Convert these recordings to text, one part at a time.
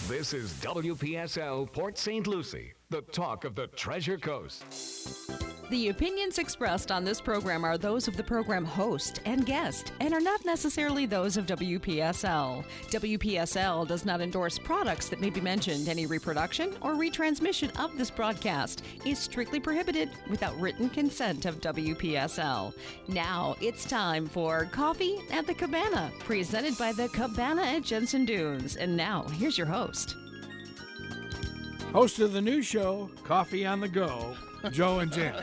This is WPSL Port St. Lucie, the talk of the Treasure Coast. The opinions expressed on this program are those of the program host and guest and are not necessarily those of WPSL. WPSL does not endorse products that may be mentioned. Any reproduction or retransmission of this broadcast is strictly prohibited without written consent of WPSL. Now it's time for Coffee at the Cabana, presented by the Cabana at Jensen Dunes. And now, here's your host. Host of the new show, Coffee on the Go, Joe and Jen.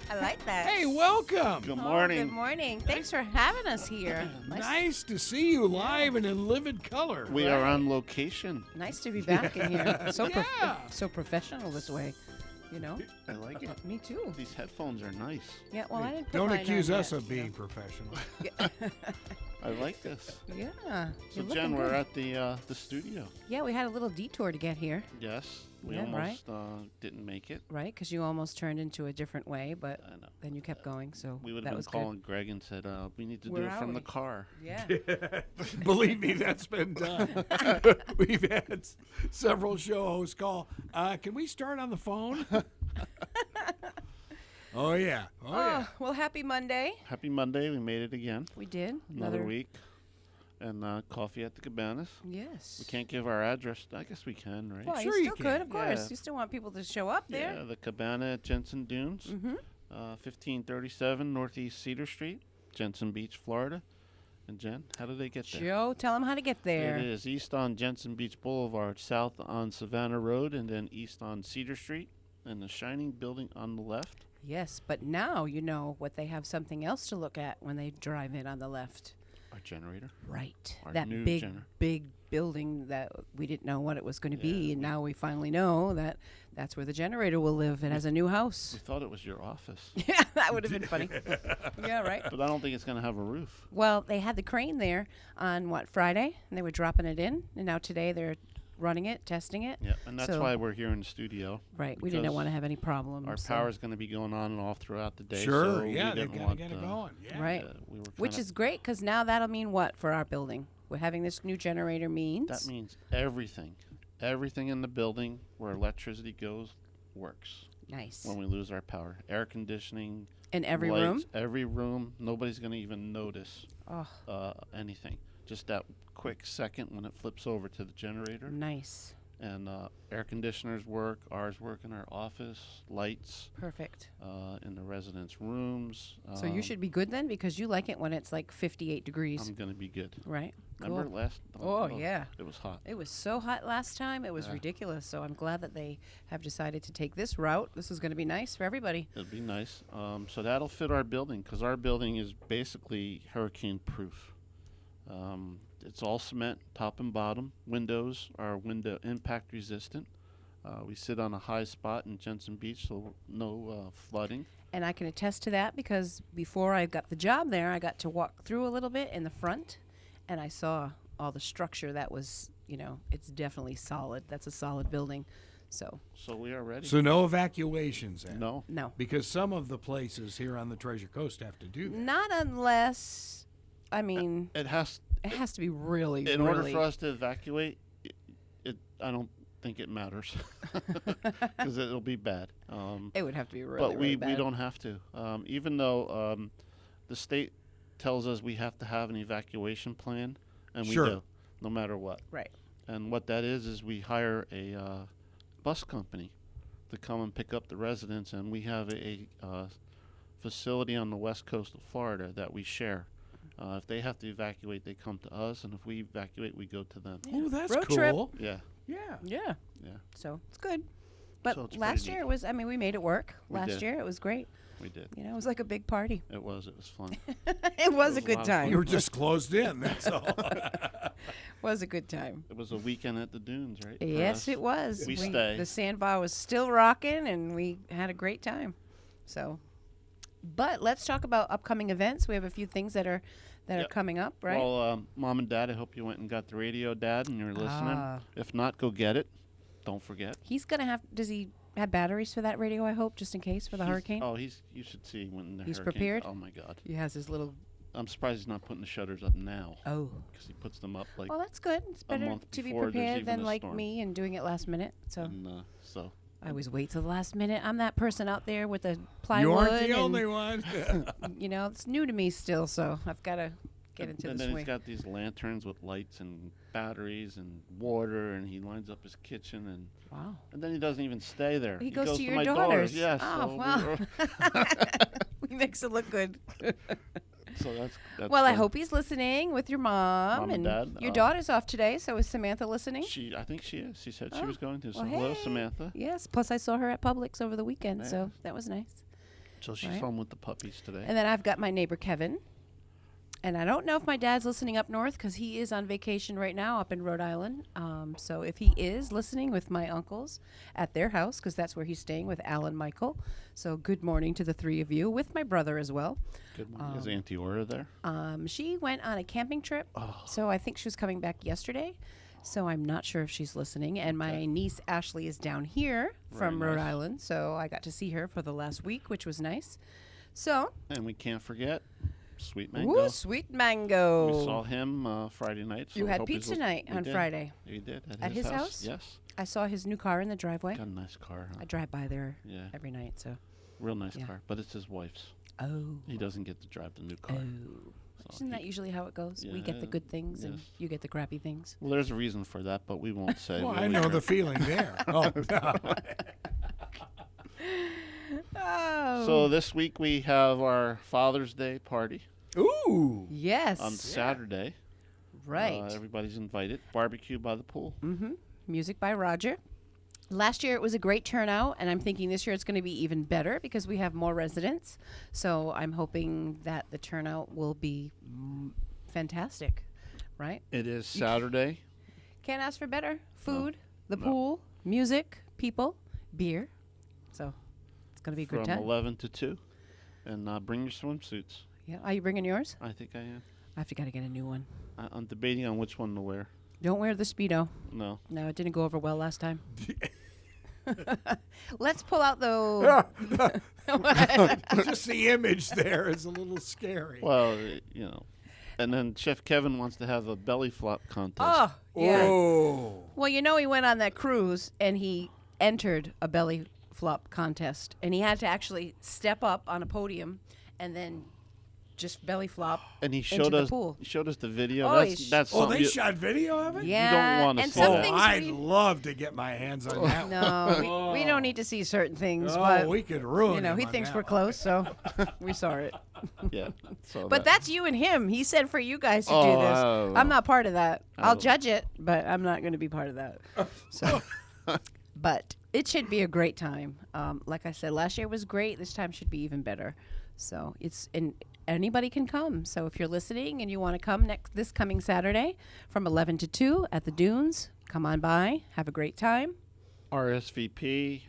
I like that. Hey, welcome. Good morning. Good morning. Thanks for having us here. Nice to see you live and in livid color. We are on location. Nice to be back in here. So Yeah. so professional this way, you know? I like it. Me too. These headphones are nice. Yeah, well, I didn't put Don't mine accuse on us yet, of being professional. I like this. Yeah. So, you're Jen, looking we're good. at the studio. Yeah, we had a little detour to get here, Yes. We Yeah, almost didn't make it. right? Because you almost turned into a different way, but I know. then you kept going, so We would that have been was calling Greg and said, we need to Where do it are from we? the car. good. Yeah. Believe me, that's been done. We've had several show hosts call. Can we start on the phone? Oh, yeah. Oh, yeah. Well, happy Monday. Happy Monday. We made it again. We did. Another week. And coffee at the Cabanas. Yes. We can't give our address. I guess we can, right? Well, Sure you you still can. could, of course. Yeah. You still want people to show up there. Yeah, the Cabana at Jensen Dunes. 1537 Northeast Cedar Street, Jensen Beach, Florida. And Jen, how do they get there? Joe, tell them how to get there. It is east on Jensen Beach Boulevard, south on Savannah Road, and then east on Cedar Street, and the shining building on the left. Yes, but now you know what they have something else to look at when they drive in on the left. Our generator. Right. Our That new big building that we didn't know what it was going to be, and now we finally know that that's where the generator will live. It has a new We house. thought it was your office, Yeah, that would have been funny. Yeah, right. but I don't think it's going to have a roof. Well, they had the crane there on, Friday, and they were dropping it in, and now today they're running it, testing it. Yeah, and that's So- why we're here in the studio. Right. We didn't because want to have any problems. Our so- power's going to be going on and off throughout the day. Sure, so yeah, we they've didn't got to want, get it going. Yeah. Right. We were Which kinda- is great, because now that'll mean what for our building? We're having this new generator means. That means everything. Everything in the building where electricity goes works Nice. when we lose our power. Air conditioning, In every lights, room? every room. Nobody's going to even notice Oh, anything. Just that quick second when it flips over to the generator. nice. And air conditioners work. Ours work in our office. Lights Perfect. in the residents' rooms. So you should be good then, because you like it when it's like 58 degrees, I'm going to be good. right? Remember Cool. last? Oh, yeah. It was hot. It was so hot last time. It was Yeah. ridiculous. So I'm glad that they have decided to take this route. This is going to be nice for everybody. It'll be nice. So that'll fit our building because our building is basically hurricane proof. It's all cement, top and bottom. Windows are window impact resistant. We sit on a high spot in Jensen Beach, so no flooding. And I can attest to that, because before I got the job there, I got to walk through a little bit in the front, and I saw all the structure that was, it's definitely solid. That's a solid building. So, So we are ready. So no evacuations then? No. no. Because some of the places here on the Treasure Coast have to do that. Not unless, I mean, It has. it has to be really, In really. order for us to evacuate, I don't think it matters because it'll be bad. It would have to be really, But really we bad. don't have to. Even though the state tells us we have to have an evacuation plan, and Sure. we do, no matter what. Right. And what that is we hire a bus company to come and pick up the residents, and we have a facility on the west coast of Florida that we share. If they have to evacuate, they come to us, and if we evacuate, we go to them. Oh, that's Road trip. cool. Yeah, Yeah. Yeah. yeah, So it's good. But So it's last pretty year neat. it was, we made it work. We Last did. year it was great. we did. It was like a big party. It was fun. It was a was a good lot of time. You were just closed in, that's all. Was a good time. It was a weekend at the dunes, right? for Yes, us? it was. We stay. The sandbar was still rocking, and we had a great time. So, but let's talk about upcoming events. We have a few things that are Yep. coming up, right? Well, Mom and Dad, I hope you went and got the radio, Dad, and you're listening. Ah. If not, go get it. Don't forget. He's gonna have. Does he have batteries for that radio? I hope, just in case for the hurricane. You should see when the He's hurricane. prepared? Oh my God. He has his little I'm surprised he's not putting the shutters up now. Oh. Because he puts them up like Well, that's good. It's better month to be before there's prepared even than a like storm. me and doing it last minute. So and so. I always wait till the last minute. I'm that person out there with the You plywood. aren't the and, only one. You know, it's new to me still, so I've got to get into And the then swing. he's got these lanterns with lights and batteries and water, and he lines up his kitchen, and Wow. then he doesn't even stay there. He goes to your my daughter's. Yes. Oh, so wow. He makes it look good. so that's Well, I fun. hope he's listening with your mom, Mom and Dad, your daughter's off today, so is Samantha listening? I think she is. She said she Oh, was going to. So well, hello, hey. Samantha. Yes. Plus, I saw her at Publix over the weekend, Yeah. so that was nice. So she's Right. home with the puppies today. And then I've got my neighbor Kevin. And I don't know if my dad's listening up north because he is on vacation right now up in Rhode Island. So if he is listening with my uncles at their house, because that's where he's staying with Al and Michael. So good morning to the three of you, with my brother as well. Good morning. Is Auntie Ora there? She went on a camping trip, Oh. so I think she was coming back yesterday. So I'm not sure if she's listening. And my niece Ashley is down here from Very Rhode nice. Island, so I got to see her for the last week, which was nice. So, And we can't forget Sweet Mango. ooh, sweet mango. We saw him Friday night. So You I had hope he's pizza lis- night we on did. Friday. We did At his house? Yes. I saw his new car in the driveway. Got a nice car. Huh? I drive by there Yeah. every night, so. Real nice Yeah. car, but it's his wife's. Oh. He doesn't get to drive the new car. So Isn't that usually how it goes? We get the Yeah, good things and yes. you get the crappy things. Well, there's a reason for that, but we won't say. Well, We'll I leave know it. the feeling there. Oh, no. Oh. So this week we have our Father's Day party Ooh. Yes. on Saturday. Right. Everybody's invited. Barbecue by the pool. Mm-hmm. Music by Roger. Last year it was a great turnout, and I'm thinking this year it's going to be even better because we have more residents. So I'm hoping that the turnout will be fantastic, right? It is Saturday. Can't ask for better. Food, the pool, music, people, beer. So it's going to be a good From time. 11 to 2. And bring your swimsuits. Yeah. Are you bringing yours? I think I am. I have to got to get a new one. I'm debating on which one to wear. Don't wear the Speedo. No. No, it didn't go over well last time. Let's pull out the. Just the image there is a little scary. Well, And then Chef Kevin wants to have a belly flop contest. Oh, yeah. Oh. Well, you know, he went on that cruise and he entered a belly flop contest, and he had to actually step up on a podium and then just belly flop. And he into showed the us pool. the video. Oh, That's Oh, something they you- shot video of it? Yeah, wanna and see some that. things I'd we, love to get my hands on that. no, we don't need to see certain things, Oh, but we could ruin you know, him he on thinks that we're one. close, so we saw it. Yeah. So But that's you and him. He said for you guys to do Oh, this. oh, I'm oh. not part of that. I'll Oh. judge it, but I'm not going to be part of that. So, but it should be a great time. Like I said, last year was great. This time should be even better. So and anybody can come. So if you're listening and you want to come this coming Saturday from 11 to 2 at the Dunes, come on by. Have a great time. RSVP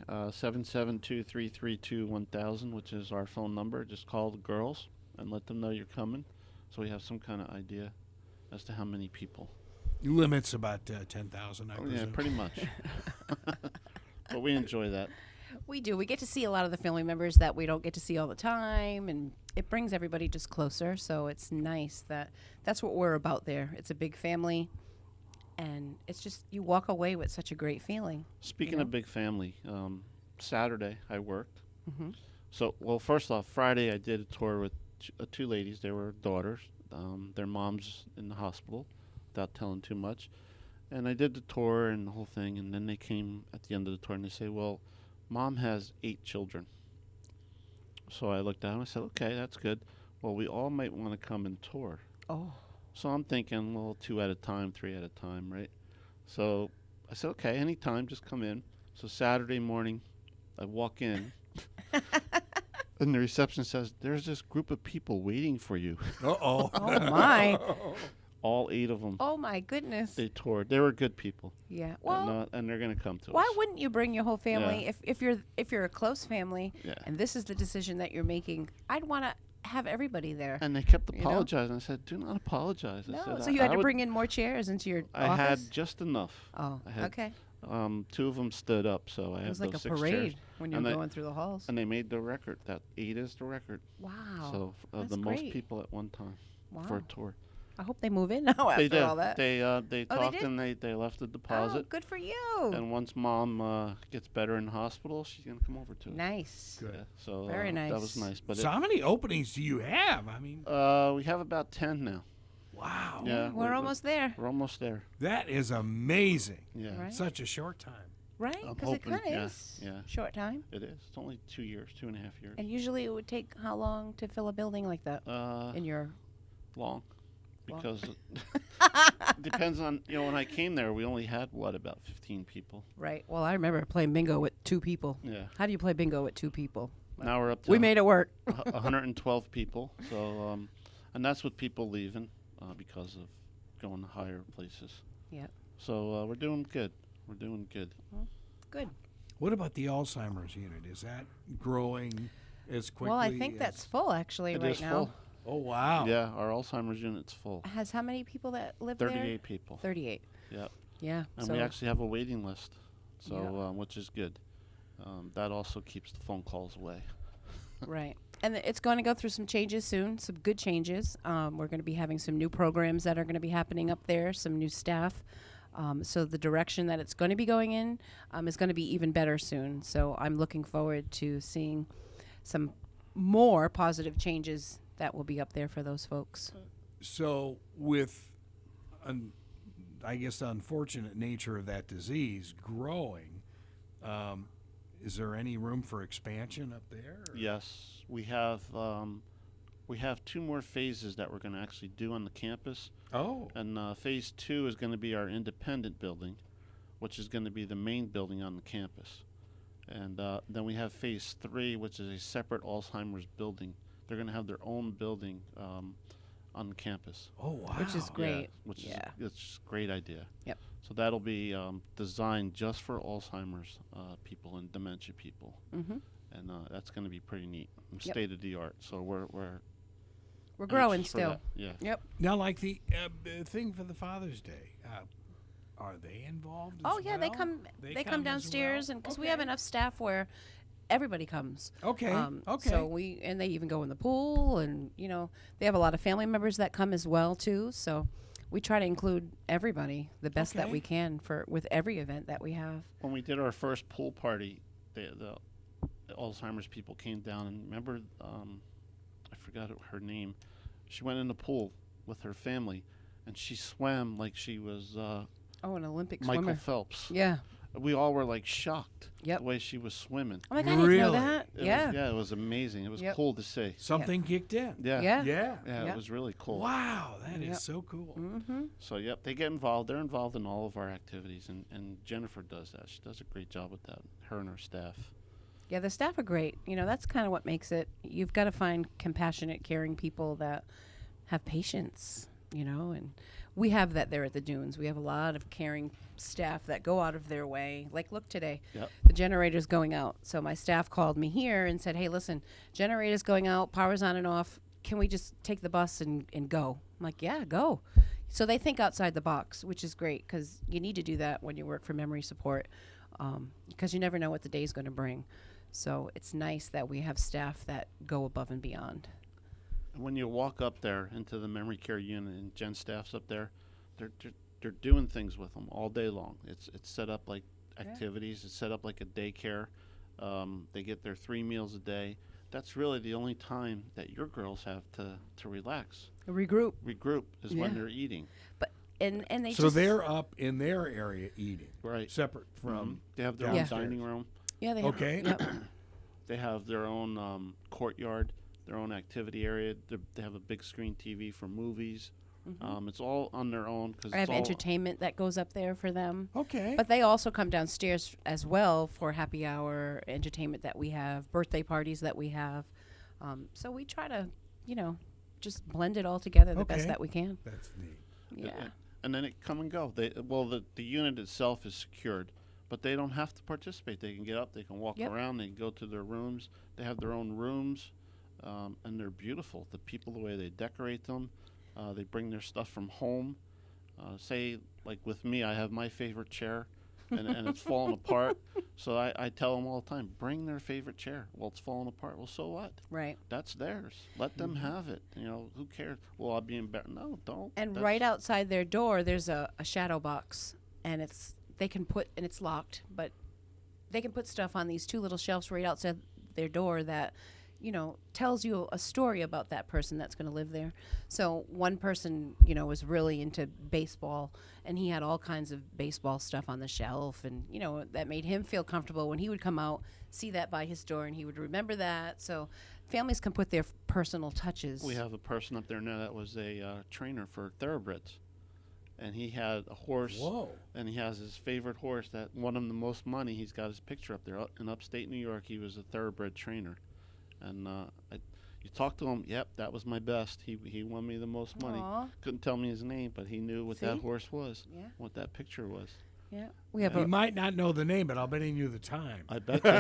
772-332-1000, which is our phone number. Just call the girls and let them know you're coming, so we have some kind of idea as to how many people. Limits about 10,000, I Yeah, presume. pretty much. But we enjoy that. We do. We get to see a lot of the family members that we don't get to see all the time, and it brings everybody just closer. So it's nice that's what we're about there. It's a big family, and it's just you walk away with such a great feeling. Speaking know? of big family, Saturday I worked. Mhm. So, well, first off, Friday I did a tour with two ladies. They were daughters. Their mom's in the hospital, without telling too much. And I did the tour and the whole thing, and then they came at the end of the tour and they say, well, Mom has 8 children. So I looked down and I said, okay, that's good. Well, we all might want to come and tour. Oh, So I'm thinking, well, 2 at a time, 3 at a time, right? So I said, okay, anytime, just come in. So Saturday morning, I walk in, and the reception says, there's this group of people waiting for you. Uh-oh. oh my, All 8 of them, oh my goodness. they toured. They were good people. Yeah. Well, And they're going to come to why us. wouldn't you bring your whole family Yeah. if you're a close family, Yeah. and this is the decision that you're making? I'd want to have everybody there. And they kept You know? apologizing. I said, do not apologize. I No, said, so you had I to would- bring in more chairs into your I office. had just enough. Oh, I had, okay. 2 of them stood up, so I It had was those like a 6 parade chairs. when you're And they- going through the halls. And they made the record. That 8 is the record. Wow. So of that's the most great. people at one time. for a Wow. tour. I hope they move in now They after did. all that. They Oh, they talked did? and they left the Oh, deposit. good for you. And once Mom gets better in the hospital, she's gonna come over to us. Nice. Good. Yeah, so Very that was nice. nice. But So how many openings do you have? I mean, we have about 10 now. wow. Yeah, We're almost there. We're almost there. That is amazing. Yeah, Right. Such a short time. Right? I'm Because it hoping, kind of yeah, is yeah. short time. it is. It's only 2 years, 2.5 years. And usually it would take how long to fill a building like that in your... Long, Long. because it depends on when I came there, we only had about 15 people. Right. Well, I remember playing bingo with 2 people. Yeah. How do you play bingo with 2 people? Now we're up to We made it work. 112 people. So, and that's with people leaving because of going to higher places. Yeah. So we're doing good. We're doing good. Good. What about the Alzheimer's unit? Is that growing as quickly? Well, I think as- that's full actually It right is now. full. Oh wow. Yeah, our Alzheimer's unit's full. Has how many people that live 38 there? people. 38. Yep. Yeah. And so we actually have a waiting list, so Yeah. which is good. That also keeps the phone calls away. right. And it's going to go through some changes soon, some good changes. We're going to be having some new programs that are going to be happening up there, some new staff. So the direction that it's going to be going in is going to be even better soon. So I'm looking forward to seeing some more positive changes that will be up there for those folks. So with, I guess, the unfortunate nature of that disease growing, is there any room for expansion up there? or- Yes, we have 2 more phases that we're going to actually do on the campus. Oh. And phase 2 is going to be our independent building, which is going to be the main building on the campus. And then we have phase 3, which is a separate Alzheimer's building. They're going to have their own building on the campus. Oh wow. Which is great. Yeah, which Yeah. is it's just a great idea. Yep. So that'll be designed just for Alzheimer's people and dementia people. Mm-hmm. And that's going to be pretty neat, and Yep. state of the art. So we're We're growing anxious for still. that. Yeah. Yep. Now, like the thing for the Father's Day, are they involved? Oh as yeah, they well? come. They come as downstairs, well? and because we have enough staff where everybody comes. Okay. Okay. So they even go in the pool, and they have a lot of family members that come as well too. So we try to include everybody the best that Okay. we can with every event that we have. When we did our first pool party, the Alzheimer's people came down, and remember, I forgot her name. She went in the pool with her family, and she swam like she was Oh, an Olympic Michael swimmer. Phelps. Yeah. We all were like shocked Yep. the way she was swimming. I'm like, I didn't know Really? that. It Yeah. was, yeah, it was amazing. It was Yep. cool to see. Something kicked in. Yeah. Yeah. Yeah. Yeah, Yep. it was really cool. Wow, that is Yep. so cool. Mm-hmm. So, yep, they get involved. They're involved in all of our activities, and Jennifer does that. She does a great job with that, her and her staff. Yeah, the staff are great. That's kind of what makes it. You've got to find compassionate, caring people that have patience, and we have that there at the Dunes. We have a lot of caring staff that go out of their way. Like, look today, Yep. the generator's going out. So my staff called me here and said, hey, listen, generator's going out, power's on and off. Can we just take the bus and go? I'm like, yeah, go. So they think outside the box, which is great because you need to do that when you work for memory support because you never know what the day's going to bring. So it's nice that we have staff that go above and beyond. And when you walk up there into the memory care unit and Jen staff's up there, they're doing things with them all day long. It's set up like activities. It's set up like a daycare. They get their 3 meals a day. That's really the only time that your girls have to relax. Regroup. Regroup is when Yeah. they're eating. But and they So just they're up in their area eating, Right. separate from. They have their Yeah. own dining room. yeah they Okay. Yep. They have their own courtyard, their own activity area. They have a big screen TV for movies. It's all on their own because I have entertainment that goes up there for them. Okay. But they also come downstairs as well for happy hour entertainment that we have, birthday parties that we have. So we try to, just blend it all together the best Okay. that we can. That's neat. Yeah. And then it come and go. The unit itself is secured, but they don't have to participate. They can get up, they can walk Yep. around, they can go to their rooms. They have their own rooms, and they're beautiful. The people, the way they decorate them, they bring their stuff from home. Say, like with me, I have my favorite chair. and it's falling apart. So I tell them all the time, bring their favorite chair. Well, it's falling apart. Well, so what? Right. That's theirs. Let them have it. You know, who cares? Well, I'll be embarrassed. No, don't. And That's- right outside their door, there's a shadow box, and it's locked, but they can put stuff on these two little shelves right outside their door that, you know, tells you a story about that person that's going to live there. So one person, you know, was really into baseball, and he had all kinds of baseball stuff on the shelf, and, you know, that made him feel comfortable when he would come out, see that by his door, and he would remember that. So families can put their personal touches. We have a person up there now that was a trainer for thoroughbreds. And he had a horse. Whoa. And he has his favorite horse that won him the most money. He's got his picture up there. In upstate New York, he was a thoroughbred trainer. And you talk to him, yep, that was my best. He won me the most money. Aw. Couldn't tell me his name, but he knew what that See? horse was, Yeah. what that picture was. Yeah. We have He might not know the name, but I'll bet he knew the time. I bet you.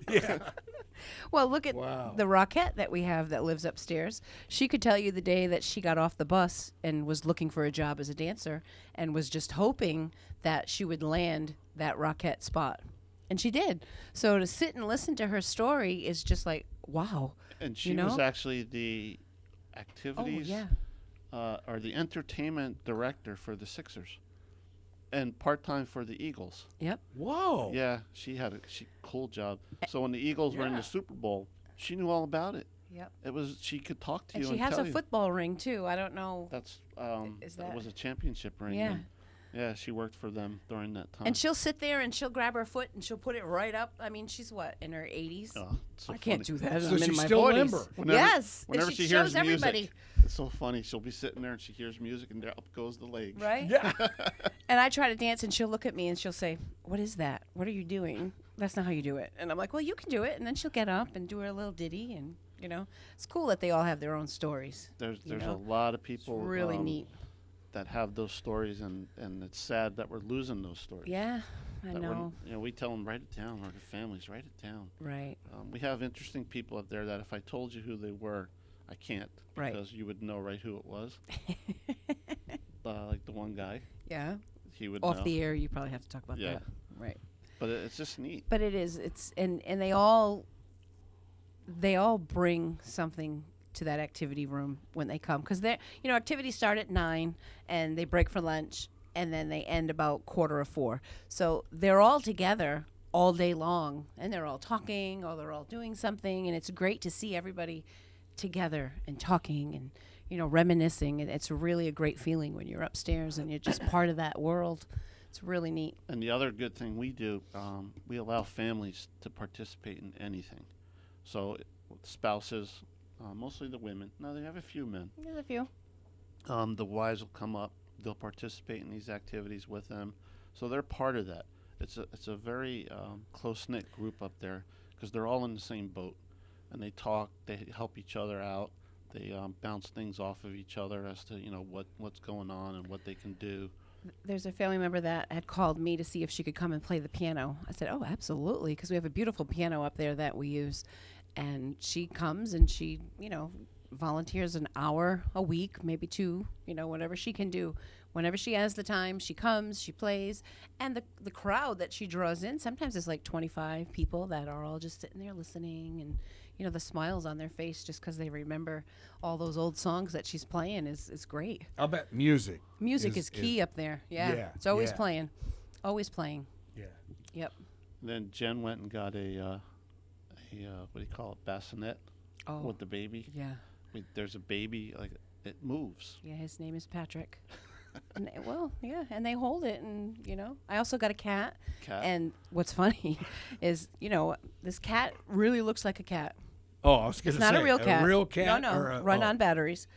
Yeah. Well, look at Wow. the Rockette that we have that lives upstairs. She could tell you the day that she got off the bus and was looking for a job as a dancer and was just hoping that she would land that Rockette spot. And she did. So to sit and listen to her story is just like, wow. And she You was know? actually the activities yeah. or the entertainment director for the Sixers and part-time for the Eagles. Yep. Whoa. Yeah, she had a cool job. So when the Eagles were in Yeah. the Super Bowl, she knew all about it. Yep. It was she could talk to And you she and has tell a you. football ring too. I don't know. That's Is that that- was a championship ring. Yeah. and yeah, she worked for them during that time. And she'll sit there and she'll grab her foot and she'll put it right up. I mean, she's what, in her 80s? Oh, it's so I can't funny. do that. So I'm in she's my still 40s. limber. Yes. And Whenever she she hears shows everybody. music, it's so funny. She'll be sitting there and she hears music and there up goes the leg. Right? Yeah. And I try to dance, and she'll look at me and she'll say, "What is that? What are you doing? That's not how you do it." And I'm like, "Well, you can do it." And then she'll get up and do her little ditty, and you know, it's cool that they all have their own stories. There's You a know? lot of people really neat. that have those stories, and it's sad that we're losing those stories. Yeah, I That know. You know, we tell them write it down, or the families write it down. Right. We have interesting people up there that if I told you who they were, I can't Right. because you would know right who it was. Like the one guy, Yeah. he would Off know. the air, you probably have to talk about Yeah. that. Right. But it's just neat. But it is. It's and they all bring something to that activity room when they come, because they're, you know, activities start at 9 and they break for lunch and then they end about 3:45. So they're all together all day long and they're all talking or they're all doing something, and it's great to see everybody together and talking and, you know, reminiscing. And it's really a great feeling when you're upstairs and you're just part of that world. It's really neat. And the other good thing we do, we allow families to participate in anything. So with spouses, mostly the women. Now they have a few men. There's a few. The wives will come up. They'll participate in these activities with them. So they're part of that. It's a very close-knit group up there because they're all in the same boat. And they talk. They help each other out. They bounce things off of each other as to, you know, what's going on and what they can do. There's a family member that had called me to see if she could come and play the piano. I said, "Oh, absolutely," because we have a beautiful piano up there that we use. And she comes and she, you know, volunteers an hour a week, maybe 2, you know, whatever she can do. Whenever she has the time, she comes, she plays. And the crowd that she draws in, sometimes it's like 25 people that are all just sitting there listening. And, you know, the smiles on their face just because they remember all those old songs that she's playing is great. I'll bet music. Music is key up there. Yeah. Yeah, It's always yeah. playing. Always playing. Yeah. Yep. Then Jen went and got a what do you call it, bassinet Oh, with the baby. yeah. There's a baby, like it moves. Yeah, his name is Patrick. And, well, yeah, and they hold it, and, you know. I also got a cat. Cat. And what's funny is, you know, this cat really looks like a cat. Oh, I was going It's to not say a real cat. A real cat. No, or a, run oh. on batteries.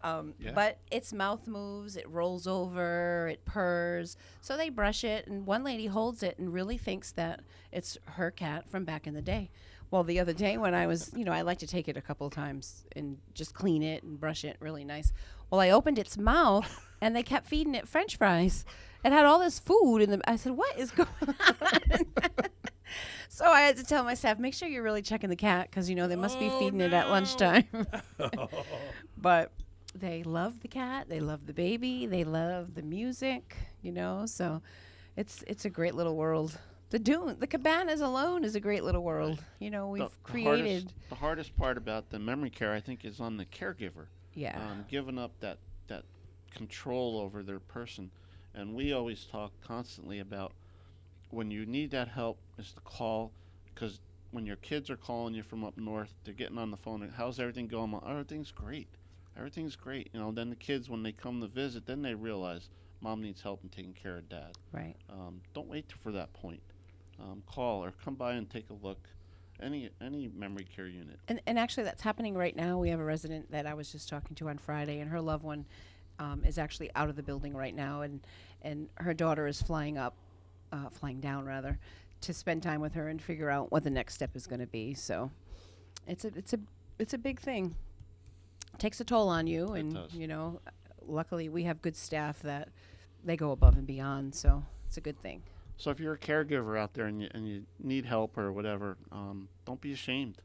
Yeah. But its mouth moves, it rolls over, it purrs. So they brush it, and one lady holds it and really thinks that it's her cat from back in the day. Well, the other day when I was, you know, I like to take it a couple of times and just clean it and brush it really nice. Well, I opened its mouth, and they kept feeding it French fries. It had all this food in them. I said, "What is going on?" So I had to tell my staff, make sure you're really checking the cat because, you know, they must be feeding it at lunchtime. But they love the cat, they love the baby, they love the music, so it's a great little world. The Cabanas alone is a great little world. We've created. The hardest part about the memory care, I think, is on the caregiver. Yeah. Giving up that control over their person. And we always talk constantly about when you need that help is to call, because when your kids are calling you from up north, they're getting on the phone. And, how's everything going? Oh, everything's great. Everything's great. Then the kids, when they come to visit, then they realize mom needs help in taking care of dad. Right. Don't wait for that point. Call or come by and take a look. Any memory care unit. And actually, that's happening right now. We have a resident that I was just talking to on Friday, and her loved one is actually out of the building right now, and her daughter is flying down rather, to spend time with her and figure out what the next step is going to be. So, it's a big thing. It takes a toll on you, and luckily we have good staff that they go above and beyond. So it's a good thing. So if you're a caregiver out there and you need help or whatever, don't be ashamed.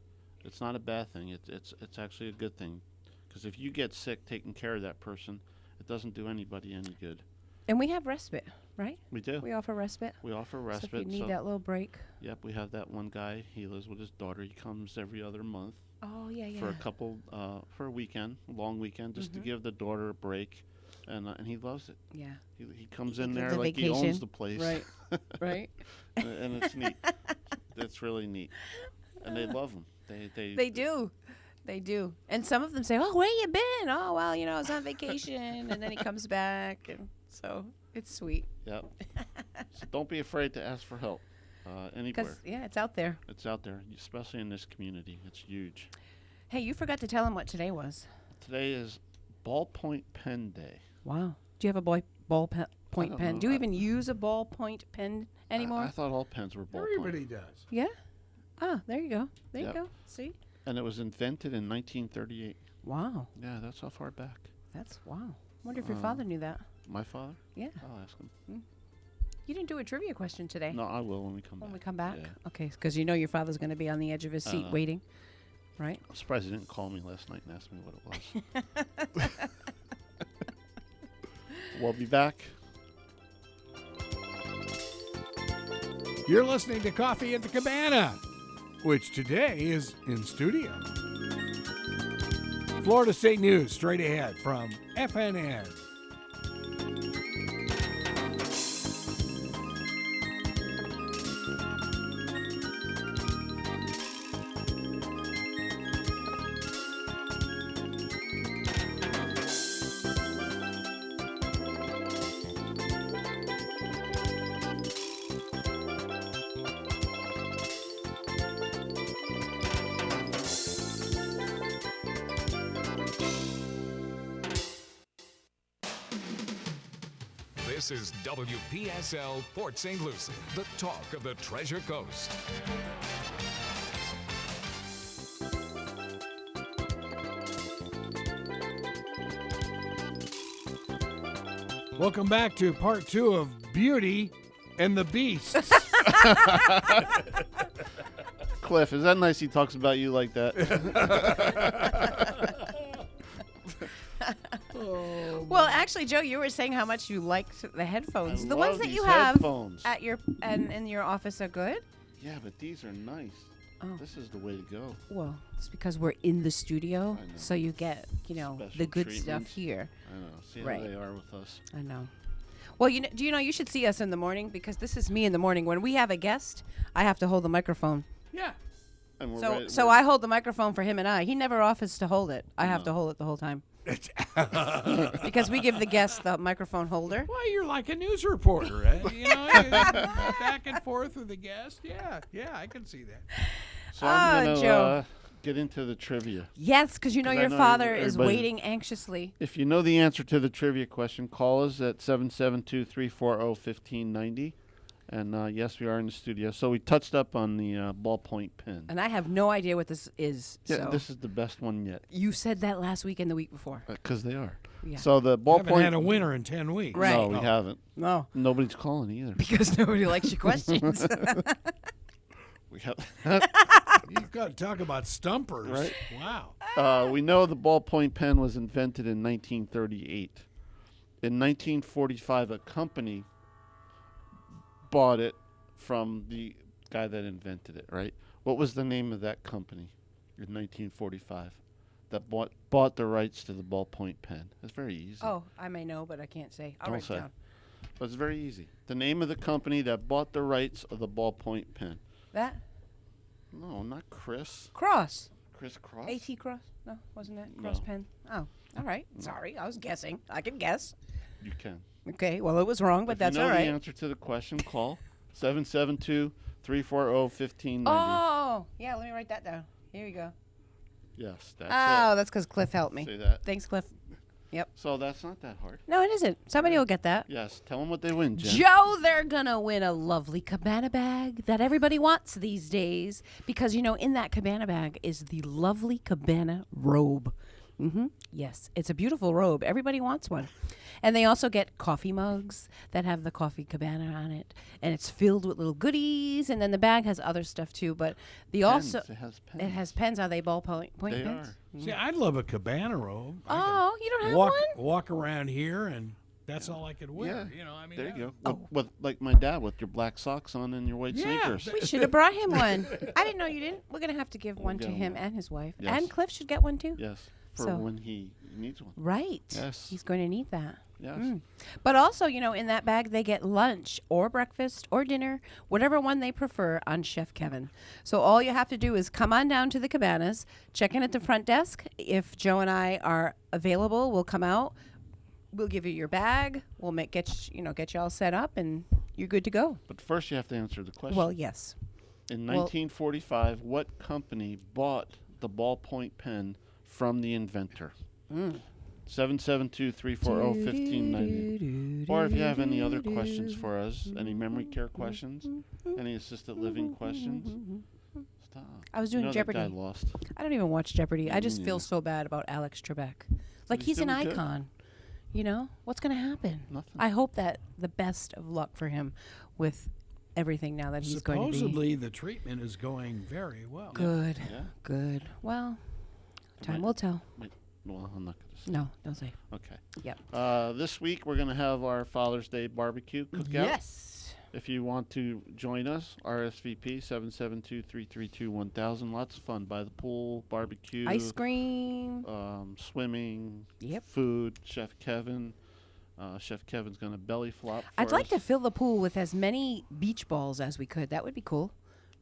It's not a bad thing. It's actually a good thing, because if you get sick taking care of that person, it doesn't do anybody any good. And we have respite, right? We do. We offer respite. We offer respite. So if you need that little break. Yep, we have that one guy. He lives with his daughter. He comes every other month. Oh yeah. For a weekend, a long weekend, just to give the daughter a break. And he loves it. Yeah. He comes in there like vacation. he owns the place. Right. Right. and it's neat. It's really neat. And they love him. They do. They do. And some of them say, "Oh, where you been?" "Oh, well, I was on vacation." And then he comes back, and so it's sweet. Yep. So don't be afraid to ask for help anywhere. Because it's out there. It's out there, especially in this community. It's huge. Hey, you forgot to tell him what today was. Today is Ballpoint Pen Day. Wow. Do you have a ballpoint pen? know. Do you even use a ballpoint pen anymore? I thought all pens were ballpoint. Everybody does. Yeah. Ah, there you go. There Yep. you go. See? And it was invented in 1938. Wow. Yeah, that's how far back. That's wow. Wonder if your father knew that. My father? Yeah. I'll ask him. You didn't do a trivia question today. No, I will when we come back. When we come back? Yeah. Okay, because your father's going to be on the edge of his seat waiting, right? I'm surprised he didn't call me last night and ask me what it was. We'll be back. You're listening to Coffee at the Cabana, which today is in studio. Florida State News straight ahead from FNN. This is WPSL Port St. Lucie, the talk of the Treasure Coast. Welcome back to part 2 of Beauty and the Beasts. Cliff, is that nice he talks about you like that? Well, actually, Joe, you were saying how much you liked the headphones. I The love ones that these you have headphones. at your in your office are good. Yeah, but these are nice. Oh. This is the way to go. Well, it's because we're in the studio, I know. so you get Special the good stuff treatment. here. I know. See Right. how they are with us. I know. Well, do you know you should see us in the morning, because this is me in the morning. When we have a guest, I have to hold the microphone. Yeah. And we're So ready- so we're- I hold the microphone for him and I. He never offers to hold it. I have to hold it the whole time. Because we give the guest the microphone holder. Well, you're like a news reporter, eh? Back and forth with the guest. Yeah, I can see that. So I'm going Joe. to get into the trivia. Yes, because you know 'Cause I your know father is everybody- waiting anxiously. If you know the answer to the trivia question, call us at 772-340-1590. And yes, we are in the studio. So we touched up on the ballpoint pen. And I have no idea what this is. Yeah, so this is the best one yet. you said that last week and the week before. Because they are. Yeah. So the Haven't had a ballpoint... winner in 10 weeks. Right. No, we haven't. No, Nobody's calling either. because nobody likes your questions. We have You got to talk about stumpers. Right. Wow. We know the ballpoint pen was invented in 1938. In 1945, a company bought it from the guy that invented it, right? What was the name of that company in 1945 that bought the rights to the ballpoint pen? It's very easy. Oh, I may know, but I can't say. I'll Don't write say. it down. But it's very easy. The name of the company that bought the rights of the ballpoint pen. That? No, not Chris. Cross. Chris Cross? AT Cross? No, wasn't that Cross No. Pen? Oh, all right. Sorry, I was guessing. I can guess. You can. Okay, well, it was wrong, but If that's you know all right. the answer to the question, call 772-340-1590. Oh, yeah, let me write that down. Here you go. Yes, that's Oh, that's because Cliff helped me. it. Say that. Thanks, Cliff. So that's not that hard. No, it isn't. Somebody will get that. Yes, tell them what they win, Jen. Joe, they're going to win a lovely Cabana bag that everybody wants these days because, you know, in that Cabana bag is the lovely Cabana robe. Yes, it's a beautiful robe. Everybody wants one. And they also get coffee mugs that have the coffee Cabana on it. And it's filled with little goodies. And then the bag has other stuff, too. But the Pens. also... It has pens. It has pens. Are they ballpoint They pens? are. See, I'd love a cabana robe. I Oh, you don't could have walk, one? walk around here, and that's all I could wear. Yeah. You know, I mean, There you go. Oh. With like my dad with your black socks on and your white Yeah, sneakers. We should have brought him one. I didn't know you didn't. We're going to have to give one to get him him one. and his wife. Yes. And Cliff should get one, too. Yes, for So- when he needs one. Right. Yes. He's going to need that. Yes. But also, you know, in that bag, they get lunch or breakfast or dinner, whatever one they prefer on Chef Kevin. So all you have to do is come on down to the Cabanas, check in at the front desk. If Joe and I are available, we'll come out. We'll give you your bag. We'll get you all set up, and you're good to go. But first you have to answer the question. Well, yes. In well- 1945, what company bought the ballpoint pen from the inventor? 772-340-1590. Or if you have any other questions for us, any memory care questions, any assisted living questions, stop. I was You doing know Jeopardy. That guy lost. I don't even watch Jeopardy. I just Me feel neither. so bad about Alex Trebek. Like, he's he's an doing good. icon. You know? What's going to happen? Nothing. I hope that the best of luck for him with everything now that he's going to be. Supposedly, the treatment is going very well. Good. Yeah. Good. Well, time Might- will tell. Well, I'm not going to say. No, don't say. Okay. Yep. This week we're going to have our Father's Day barbecue cookout. Yes. If you want to join us, RSVP 772-332-1000. Lots of fun by the pool, barbecue, Ice cream. swimming, Yep. food. Chef Kevin. Chef Kevin's going to belly flop. For I'd like to us. fill the pool with as many beach balls as we could. That would be cool,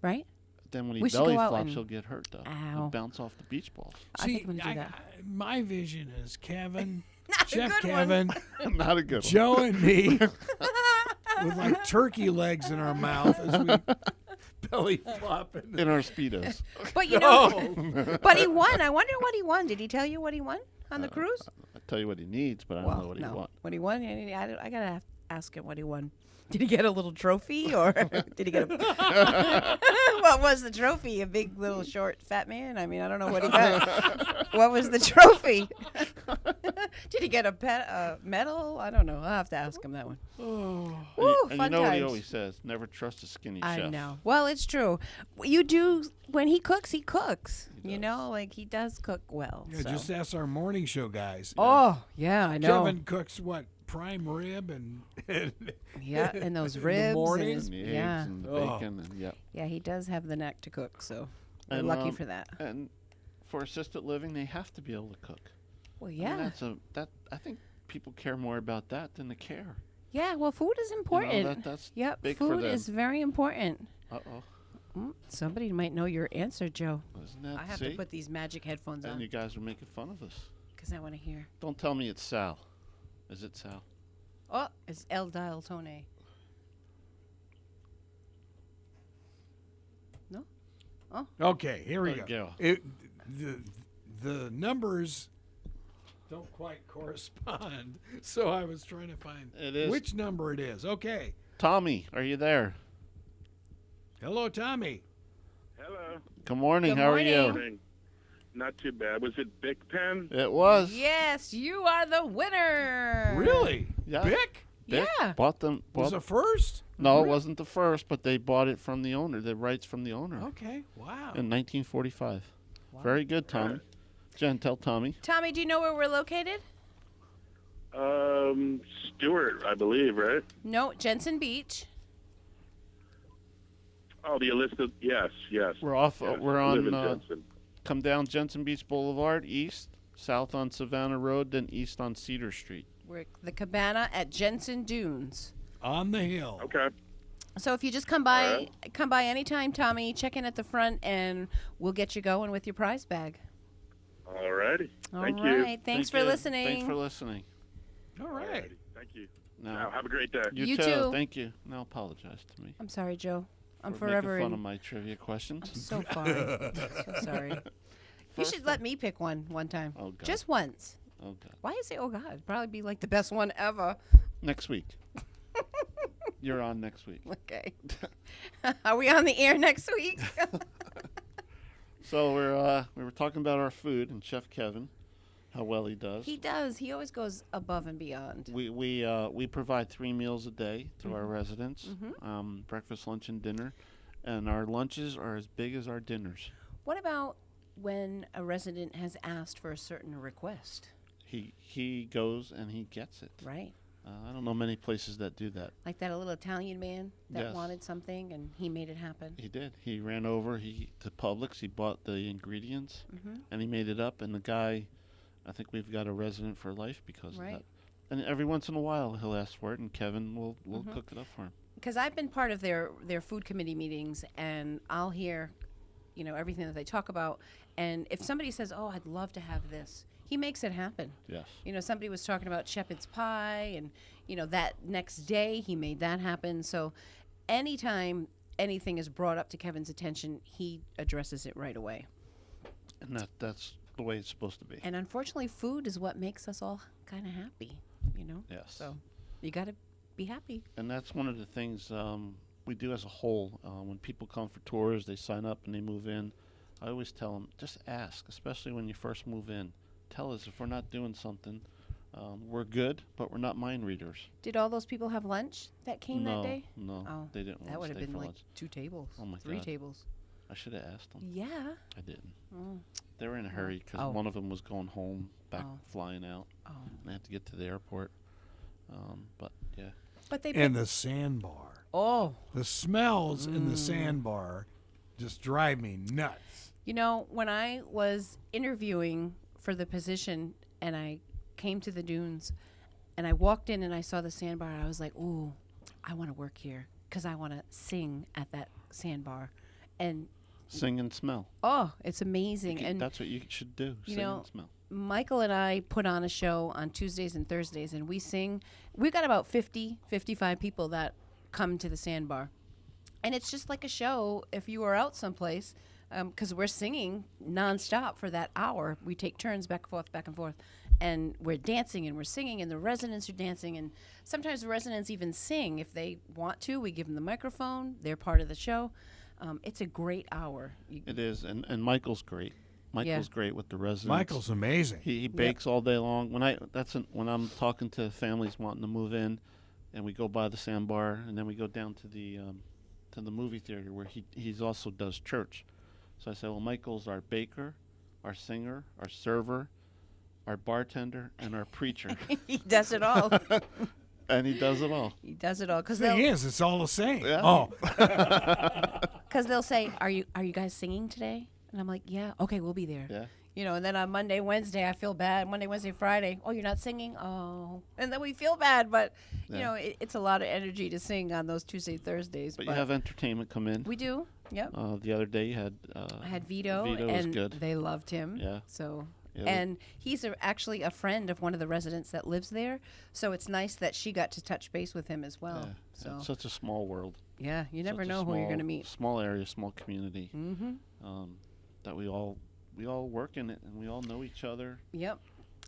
right? Then when he we should belly go out flops, and- he'll get hurt though. Ow. He'll bounce off the beach balls. I think I'm gonna do that. My vision is Kevin, Not a Chef good one. Kevin, Not a good one. Joe, and me with like turkey legs in our mouth as we belly flopping. In our Speedos. But you know, but he won. I wonder what he won. Did he tell you what he won on the cruise? I'll tell you what he needs, but I don't know what he wants. What he won? I gotta ask him what he won. Did he get a little trophy, or did he get a? What was the trophy? A big, little, short, fat man? I mean, I don't know what he got. What was the trophy? Did he get a medal? I don't know. I'll have to ask him that one. Woo, And you fun know what he times. always says: never trust a skinny I chef. know. Well, it's true. You do when he cooks. He cooks. You know, like he does cook well. Yeah, so. just ask our morning show guys. Oh, yeah, I know. Kevin cooks what? Prime rib and Yeah, and those in the ribs. morning? And his, And the yeah, eggs and the Oh. bacon, and yep. yeah, he does have the knack to cook. So we're And, lucky for that. And for assisted living, they have to be able to cook. Well, I mean, yeah, I think people care more about that than the care. yeah. Well, food is important. That's Yep, big for food them. is very important. Uh-oh. Somebody might know your answer, Joe. Isn't that, I have see? to put these magic headphones And on you guys are making fun of us. because I want to hear. Don't tell me it's Sal. Is it Sal? Oh, it's El Dialtone. No? okay, here we There go. you The numbers don't quite correspond, so I was trying to find It is- which number it is. Okay, Tommy, are you there? hello, Tommy. Hello. Good morning. Good How morning. are you? Morning. Not too bad. Was it Big Pen? It was. Yes, you are the winner. Really? Yeah. Bic? Yeah. Bought them. Was Bought, it first? no, it wasn't the first, but they bought it from the owner, the rights from the owner Okay. Wow. in 1945. Very good, Tommy. Jen, tell Tommy. Tommy, do you know where we're located? Stewart, I believe, right? No, Jensen Beach. Oh, the Alyssa. Yes. We're off. Yes, We're I live on. in Jensen. Come down Jensen Beach Boulevard, east, south on Savannah Road, then east on Cedar Street. We're at the Cabana at Jensen Dunes. On the hill. Okay. So if you just come by anytime, Tommy, check in at the front, and we'll get you going with your prize bag. All righty. All Thank right. you. Thanks Thank for you. listening. Thanks for listening. All All right. righty. Thank you. Now, Now, have a great day. you You too. too. Thank you. Now apologize to me. I'm sorry, Joe. I'm for forever making fun in. of my trivia questions. I'm so sorry. So sorry. You should let me pick one time. Oh, God. Just once. Oh God. Why you say, oh, God? It'd probably be like the best one ever. Next week. You're on next week. Okay. Are we on the air next week? So we were talking about our food and Chef Kevin, how well he does. He does. He always goes above and beyond. We provide 3 meals a day to our residents, Mm-hmm. breakfast, lunch, and dinner, and our lunches are as big as our dinners. What about when a resident has asked for a certain request, He goes and he gets it. right? I don't know many places that do that. Like that little Italian man that Yes. wanted something and he made it happen. He did. He ran over to Publix. He bought the ingredients, and he made it up. And the guy, I think we've got a resident for life because Right. of that. And every once in a while he'll ask for it, and Kevin will cook it up for him. Because I've been part of their food committee meetings, and I'll hear, everything that they talk about. And if somebody says, "Oh, I'd love to have this," he makes it happen. Yes. Somebody was talking about shepherd's pie, and that next day he made that happen. So, anytime anything is brought up to Kevin's attention, he addresses it right away. And that's the way it's supposed to be. And unfortunately, food is what makes us all kind of happy. Yes. So, you got to be happy. And that's one of the things we do as a whole. When people come for tours, they sign up and they move in. I always tell them, just ask, especially when you first move in. Tell us if we're not doing something. We're good, but we're not mind readers. Did all those people have lunch that came that day? No, Oh, they didn't that want would to have stay been for like lunch. 2 tables. Oh, my 3 God. tables. I should have asked them. Yeah. I didn't. Oh. They were in a hurry because Oh. one of them was going home, flying out. Oh. And I had to get to the airport. But yeah. But they And the sandbar. Oh. The smells in the sandbar just drive me nuts. When I was interviewing for the position and I came to the dunes and I walked in and I saw the sandbar, I was like, ooh, I want to work here because I want to sing at that sandbar. And, Sing and smell. oh, it's amazing. And That's what you should do. Sing and smell. Michael and I put on a show on Tuesdays and Thursdays, and we sing. We've got about 50, 55 people that come to the sandbar. And it's just like a show if you were out someplace, because we're singing nonstop for that hour. We take turns back and forth. And we're dancing and we're singing, and the residents are dancing. And sometimes the residents even sing if they want to. We give them the microphone. They're part of the show. It's a great hour. It is. And Michael's great. Michael's great with the residents. Michael's amazing. He bakes all day long. When I'm talking to families wanting to move in, and we go by the sandbar, and then we go down to the movie theater where he's also does church. So I say, well, Michael's our baker, our singer, our server, our bartender, and our preacher. He does it all. And he does it all. He does it all because The thing is, it's all the same. Yeah. Oh, because they'll say, "Are you guys singing today?" And I'm like, "Yeah, okay, we'll be there." Yeah. And then on Monday, Wednesday, I feel bad. Monday, Wednesday, Friday, oh, you're not singing? Oh. And then we feel bad, but, it's a lot of energy to sing on those Tuesday, Thursdays. But you have entertainment come in. We do, yep. The other day you had. I had Vito, Vito was and good. they loved him. Yeah. So, Yeah, and he's actually a friend of one of the residents that lives there. So it's nice that she got to touch base with him as well. Yeah. So, It's such a small world. yeah, you never Such a know who you're going to meet. Small area, small community. Mm-hmm. That we all work in it, and we all know each other. Yep.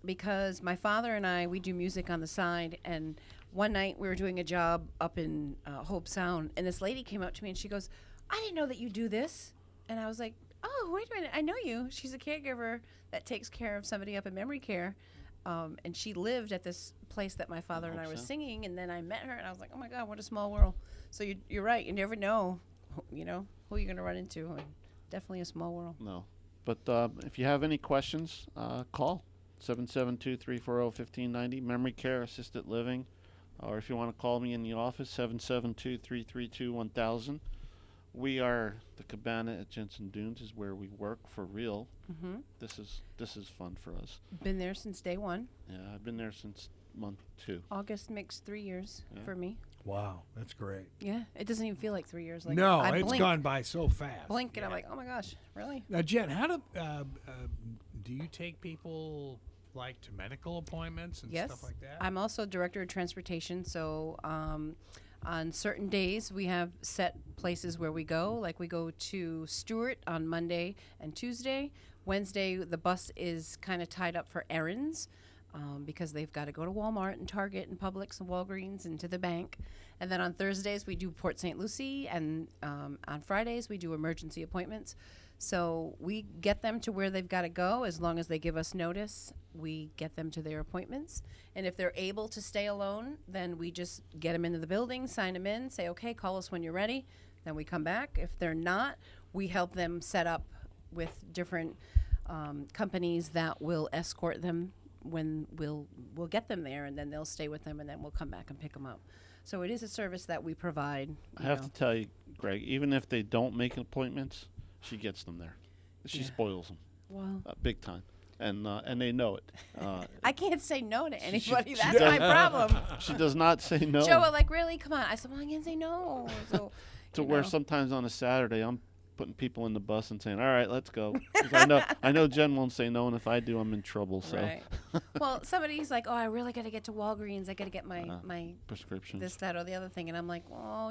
Because my father and I, we do music on the side, and one night we were doing a job up in Hope Sound, and this lady came up to me and she goes, "I didn't know that you do this." And I was like, "Oh, wait a minute, I know you." She's a caregiver that takes care of somebody up in memory care. and she lived at this place that my father and I hope were so. singing, and then I met her, and I was like, oh my God, what a small world. So you're right. You never know, who you're going to run into. And definitely a small world. No. But if you have any questions, call 772-340-1590, Memory Care, Assisted Living. Or if you want to call me in the office, 772-332-1000. We are the Cabana at Jensen Dunes is where we work for real. Mm-hmm. This is fun for us. Been there since day one. Yeah, I've been there since month 2. August makes 3 years Yeah. for me. Wow, that's great. Yeah, it doesn't even feel like 3 years. Like No, I it's blink, gone by so fast. blink, and I'm Yeah. like, oh my gosh, really? Now, Jen, how do you take people like to medical appointments and Yes. stuff like that? I'm also director of transportation, so on certain days we have set places where we go. Like we go to Stewart on Monday and Tuesday. Wednesday the bus is kind of tied up for errands because they've got to go to Walmart and Target and Publix and Walgreens and to the bank. And then on Thursdays we do Port St. Lucie, and on Fridays we do emergency appointments. So we get them to where they've got to go as long as they give us notice. We get them to their appointments. And if they're able to stay alone, then we just get them into the building, sign them in, say, okay, call us when you're ready. Then we come back. If they're not, we help them set up with different companies that will escort them when we'll get them there, and then they'll stay with them, and then we'll come back and pick them up. So it is a service that we provide. I have to tell you, Greg, even if they don't make appointments, she gets them there. She Yeah. spoils them Well, big time, and they know it. I can't say no to anybody. she That's my problem. She does not say no. Joe, like, really? Come on. I said, well, I can't say no. So, To you where know. sometimes on a Saturday I'm putting people in the bus and saying, "All right, let's go." 'Cause I know Jen won't say no, and if I do, I'm in trouble. So Right. Well, somebody's like, oh, I really got to get to Walgreens. I got to get my prescriptions. this, that, or the other thing. And I'm like, well,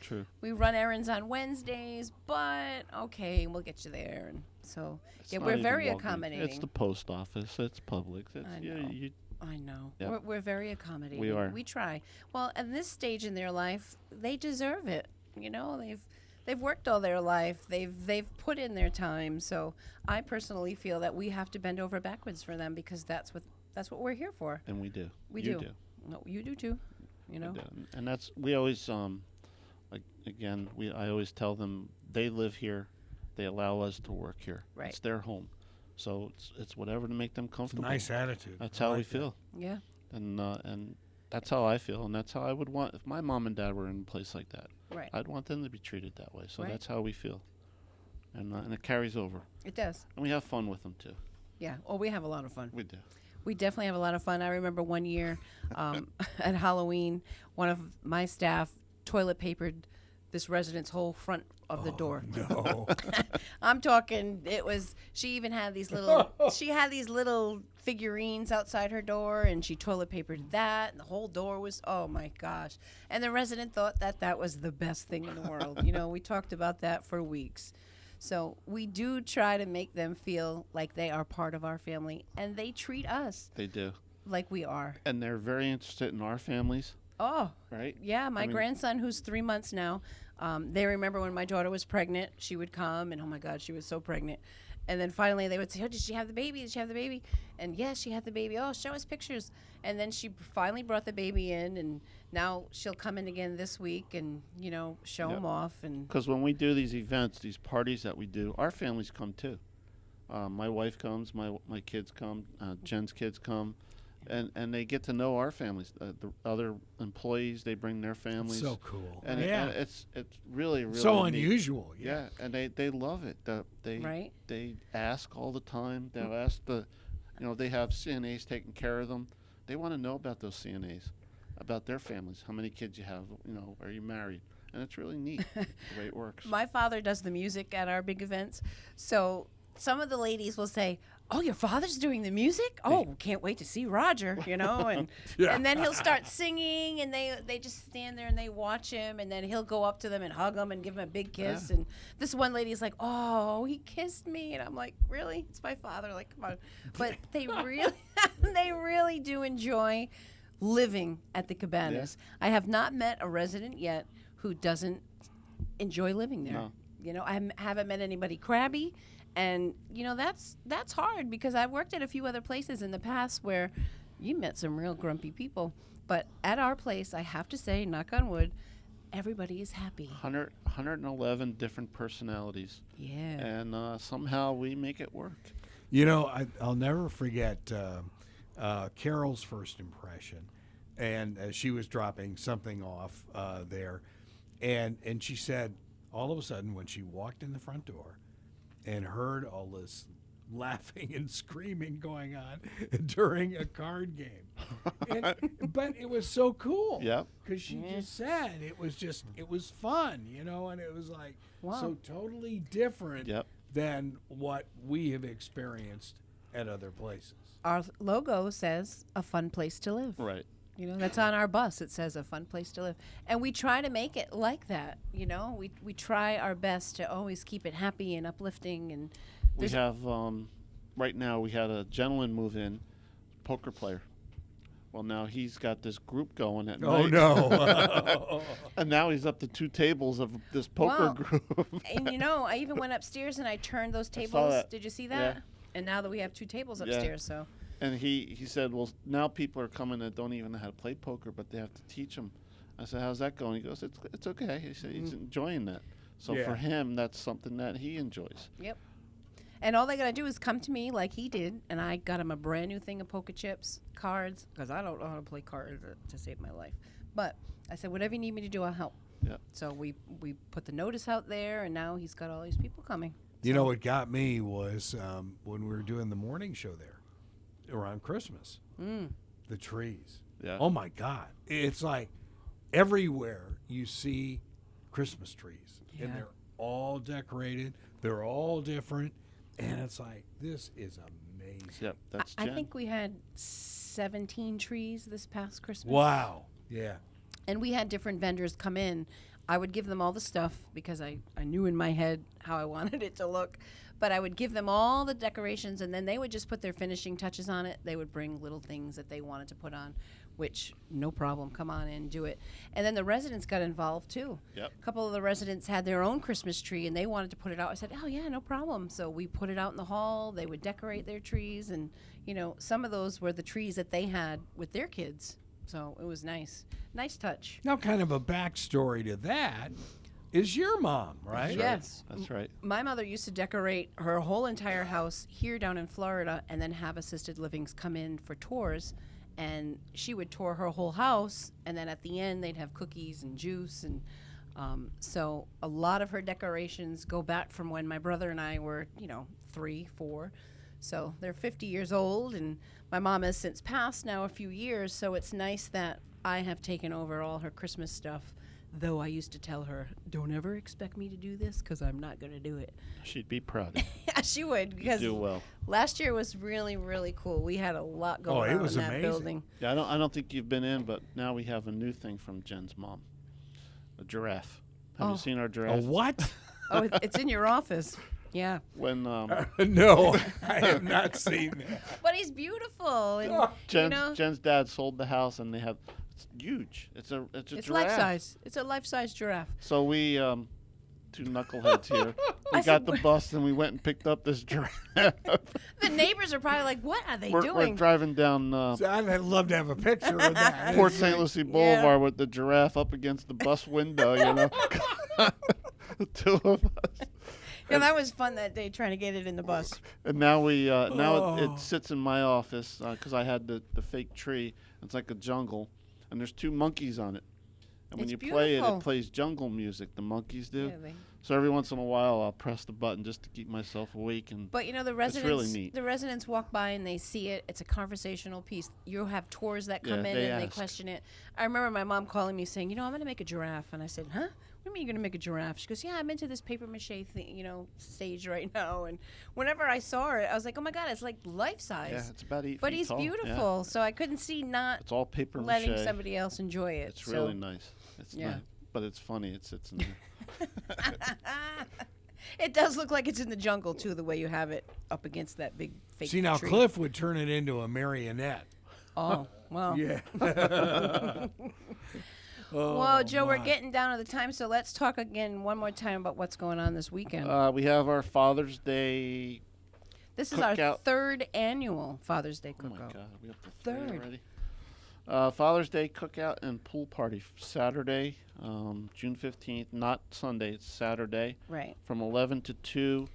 True. we run errands on Wednesdays, but okay, we'll get you there. And so, It's yeah, not we're even very Walgreens. accommodating. It's the post office. It's Publix. It's I know. I know. Yep. We're very accommodating. We are. We try. Well, at this stage in their life, they deserve it. They've worked all their life. They've put in their time. So I personally feel that we have to bend over backwards for them because that's what we're here for. and we do. We You do. No, you do too. We do. And that's we always I always tell them they live here, they allow us to work here. Right. It's their home, so it's whatever to make them It's a comfortable. nice attitude. That's I how like we that. feel, Yeah. and that's how I feel, and that's how I would want if my mom and dad were in a place like that. Right. I'd want them to be treated that way. So Right. that's how we feel, and it carries over, It does. and we have fun with them too. Yeah. Oh, we have a lot of fun. We do. We definitely have a lot of fun. I remember one year at Halloween, one of my staff toilet papered this resident's whole front of the door. No. I'm talking. She even had these little figurines outside her door, and she toilet papered that, and the whole door was, oh my gosh. And the resident thought that was the best thing in the world. We talked about that for weeks. So we do try to make them feel like they are part of our family, and they treat us They do, like we are. and they're very interested in our families, Oh, right? yeah, my mean- grandson, who's 3 months now, they remember when my daughter was pregnant, she would come, and oh my God, she was so pregnant. And then finally they would say, oh, did she have the baby? Did she have the baby? And yes, she had the baby. Oh, show us pictures. And then she finally brought the baby in, and now she'll come in again this week and, show Yep. him off. And Because when we do these events, these parties that we do, our families come too. My wife comes, my kids come, Jen's kids come, and they get to know our families. The other employees, they bring their families. So cool. And yeah. it's really, really So neat. unusual. Yeah, and they love it. Right. They ask all the time. They'll ask they have CNAs taking care of them. They want to know about those CNAs, about their families, how many kids you have, are you married? And it's really neat the way it works. my father does the music at our big events. So some of the ladies will say, oh, your father's doing the music? Oh, can't wait to see Roger, and and then he'll start singing, and they just stand there and they watch him, and then he'll go up to them and hug them and give them a big kiss. Yeah. And this one lady's like, oh, he kissed me, and I'm like, really? It's my father. Like, come on. But they really do enjoy living at the Cabanas. I have not met a resident yet who doesn't enjoy living there. No. I haven't met anybody crabby, And that's hard because I've worked at a few other places in the past where you met some real grumpy people. But at our place, I have to say, knock on wood, everybody is happy. 111 different personalities. Yeah. And somehow we make it work. I'll never forget Carol's first impression. And she was dropping something off there. And she said, all of a sudden, when she walked in the front door and heard all this laughing and screaming going on during a card game. But it was so cool. Yep. Because she just said it was fun, and it was like so totally different than what we have experienced at other places. Our logo says a fun place to live. Right. That's on our bus. It says a fun place to live. And we try to make it like that, We try our best to always keep it happy and uplifting. And we have, right now, we had a gentleman move in, poker player. Well, now he's got this group going at night. Oh, no. And now he's up to 2 tables of this poker group. And, I even went upstairs and I turned those tables. that. Did you see that? Yeah. And now that we have 2 tables upstairs, so. And he said, well, now people are coming that don't even know how to play poker, but they have to teach them. I said, how's that going? He goes, it's okay. He said he's enjoying that. So for him, that's something that he enjoys. Yep. And all they got to do is come to me like he did, and I got him a brand new thing of poker chips, cards, because I don't know how to play cards to save my life. But I said, whatever you need me to do, I'll help. Yep. So we put the notice out there, and now he's got all these people coming. What got me was when we were doing the morning show there around Christmas, the trees. Yeah. Oh, my God. It's like everywhere you see Christmas trees, and they're all decorated. They're all different. And it's like, this is amazing. Yep, that's I Jen. think we had 17 trees this past Christmas. Wow. Yeah. And we had different vendors come in. I would give them all the stuff because I knew in my head how I wanted it to look. But I would give them all the decorations, and then they would just put their finishing touches on it. They would bring little things that they wanted to put on, which, no problem, come on in, do it. And then the residents got involved, too. Yep. A couple of the residents had their own Christmas tree, and they wanted to put it out. I said, oh, yeah, no problem. So we put it out in the hall. They would decorate their trees, and, some of those were the trees that they had with their kids. So it was nice. Nice touch. Now, kind of a backstory to that is your mom, right? Yes. That's right. My mother used to decorate her whole entire house here down in Florida and then have assisted livings come in for tours. And she would tour her whole house, and then at the end they'd have cookies and juice. And so a lot of her decorations go back from when my brother and I were, 3, 4. So they're 50 years old, and my mom has since passed now a few years, so it's nice that I have taken over all her Christmas stuff. Though I used to tell her, don't ever expect me to do this because I'm not going to do it. She'd be proud of you. Yeah, she would. Because do well. Last year was really, really cool. We had a lot going it on was in that amazing. building. Yeah, I don't think you've been in, but now we have a new thing from Jen's mom. A giraffe. Have you seen our giraffe? A what? Oh, it's in your office. Yeah. When No, I have not seen that. But he's beautiful. And, Jen's dad sold the house, and it's huge. It's a it's giraffe. life-size. It's a life-size giraffe. So we, 2 knuckleheads here, we got the bus and we went and picked up this giraffe. The neighbors are probably like, what are they We're doing? driving down I'd love to have a picture of that. Port St. Lucie Boulevard with the giraffe up against the bus window, The 2 of us. Yeah, that was fun that day trying to get it in the bus. And now it sits in my office because I had the fake tree. It's like a jungle, and there's 2 monkeys on it. And when It's you play beautiful. it plays jungle music. The monkeys do. Yeah, So every once in a while, I'll press the button just to keep myself awake. And But the residents, really neat. the residents walk by and they see it. It's a conversational piece. You'll have tours that come in they and they ask. question it. I remember my mom calling me saying, I'm going to make a giraffe. And I said, huh? What do you mean you're going to make a giraffe? She goes, yeah, I'm into this paper mache thing, stage right now. And whenever I saw it, I was like, oh my God, it's like life size. yeah, it's about 8 But feet he's tall. beautiful, Yeah. so I couldn't see not It's all paper letting mache. somebody else enjoy it. It's really nice. It's Yeah. nice, but it's funny. It sits in there. It does look like it's in the jungle, too, the way you have it up against that big fake See, now tree. Cliff would turn it into a marionette. Oh, wow. Yeah. Well, Joe, we're my. getting down to the time, so let's talk again one more time about what's going on this weekend. We have our Father's Day. This is our cookout. third annual Father's Day Oh my cookout. God, we up to Third. three already. Father's Day cookout and pool party Saturday, June 15th. Not Sunday, it's Saturday. Right. From 11 to 2.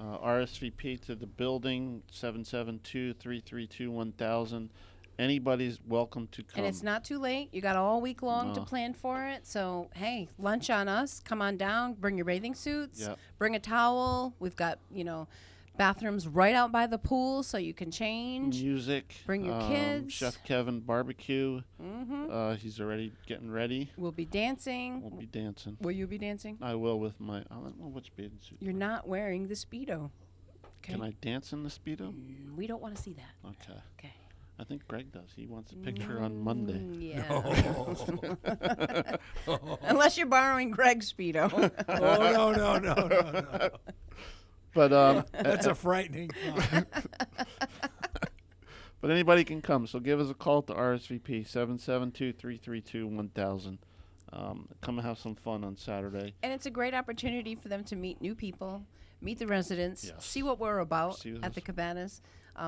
RSVP to the building 772-332-1000. Anybody's welcome to come. And it's not too late. You got all week long to No. plan for it. So, hey, lunch on us. Come on down. Bring your bathing suits. Yep. Bring a towel. We've got, bathrooms right out by the pool so you can change. Music. Bring your kids. Chef Kevin barbecue. Mm-hmm. He's already getting ready. We'll be dancing. We'll be dancing. Will you be dancing? I will with my. I don't know which bathing suit. You're not wearing the Speedo. Okay. Can I dance in the Speedo? We don't want to see that. Okay. Okay. I think Greg does. He wants a picture on Monday. Yeah. Unless you're borrowing Greg's Speedo. Oh, no. But That's a frightening thought. but anybody can come. So give us a call to RSVP 772-332-1000. Come and have some fun on Saturday. And it's a great opportunity for them to meet new people, meet the residents, Yes. see what we're about See at us. the Cabanas,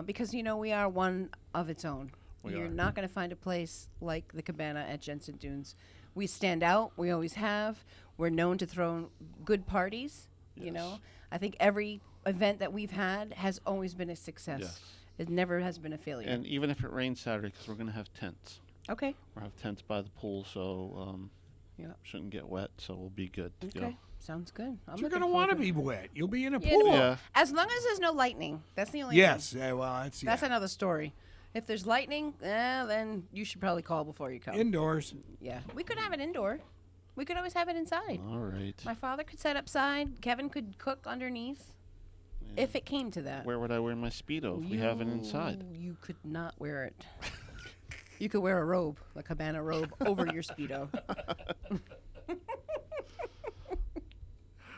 because we are one of its own. We You're are. not going to find a place like the Cabana at Jensen Dunes. We stand out. We always have. We're known to throw good parties. Yes. I think every event that we've had has always been a success. Yes. It never has been a failure. And even if it rains Saturday, because we're going to have tents. Okay. We'll have tents by the pool, so Yep. shouldn't get wet, so we'll be good to go. Okay. Sounds good. I'm You're looking going to want to forward be wet. You'll be in a Yeah, pool. Yeah. As long as there's no lightning. That's the only Yes. thing. Yeah, well, that's That's another story. If there's lightning, then you should probably call before you come. indoors. Yeah. We could have it indoor. We could always have it inside. All right. My father could set upside. Kevin could cook underneath. Yeah. If it came to that. Where would I wear my Speedo if we have it inside? You could not wear it. You could wear a robe, a Cabana robe, over your Speedo.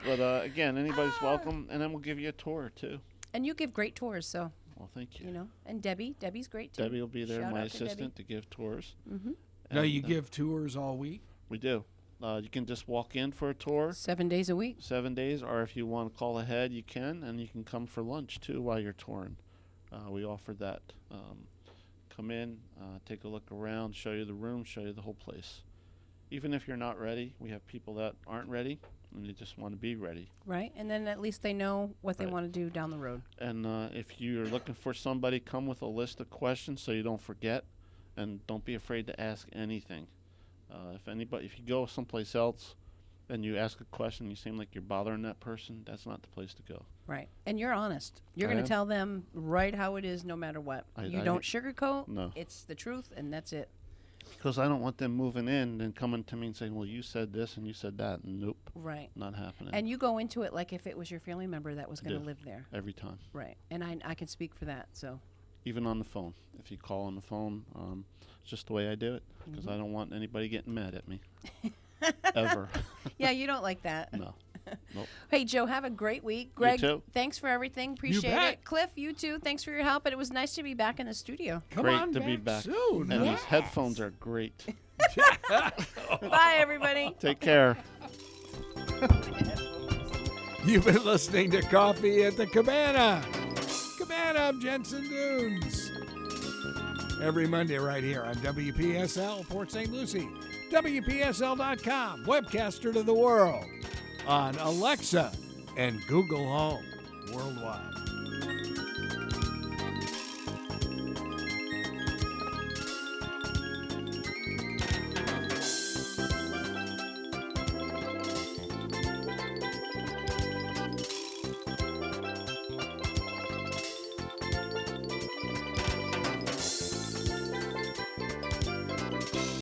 But again, anybody's welcome, and then we'll give you a tour too. And you give great tours, so, Well, thank you. And Debbie's great too. Debbie will be there, Shout my out to Debbie. assistant, to give tours. Mm-hmm. Now, And, you give tours all week? We do. You can just walk in for a tour, 7 days a week. 7 days, or if you want to call ahead, you can, and you can come for lunch too while you're touring. We offer that. Come in, take a look around, show you the room, show you the whole place. Even if you're not ready, we have people that aren't ready and they just want to be ready. Right, and then at least they know what they Right. want to do down the road. And if you're looking for somebody, come with a list of questions so you don't forget, and don't be afraid to ask anything. If you go someplace else and you ask a question, you seem like you're bothering that person, that's not the place to go. Right, and you're honest. You're I going am. to tell them right how it is, no matter what. You I- don't sugarcoat. No. It's the truth, and that's it. Because I don't want them moving in and coming to me and saying, well, you said this and you said that. Nope, Right, not happening. and you go into it like if it was your family member that was going to do. live there. Every time. Right, and I can speak for that. So Even on the phone. If you call on the phone, it's just the way I do it. Because I don't want anybody getting mad at me. Ever. yeah, you don't like that. No. Nope. Hey, Joe, have a great week. Greg, too. thanks for everything. Appreciate bet. it. Cliff, you too. Thanks for your help. And it was nice to be back in the studio. Come Great on to be back. soon. And huh? these headphones are great. Bye, everybody. Take care. You've been listening to Coffee at the Cabana. Cabana of Jensen Dunes. Every Monday right here on WPSL Port St. Lucie, WPSL.com, webcaster to the world, on Alexa and Google Home worldwide.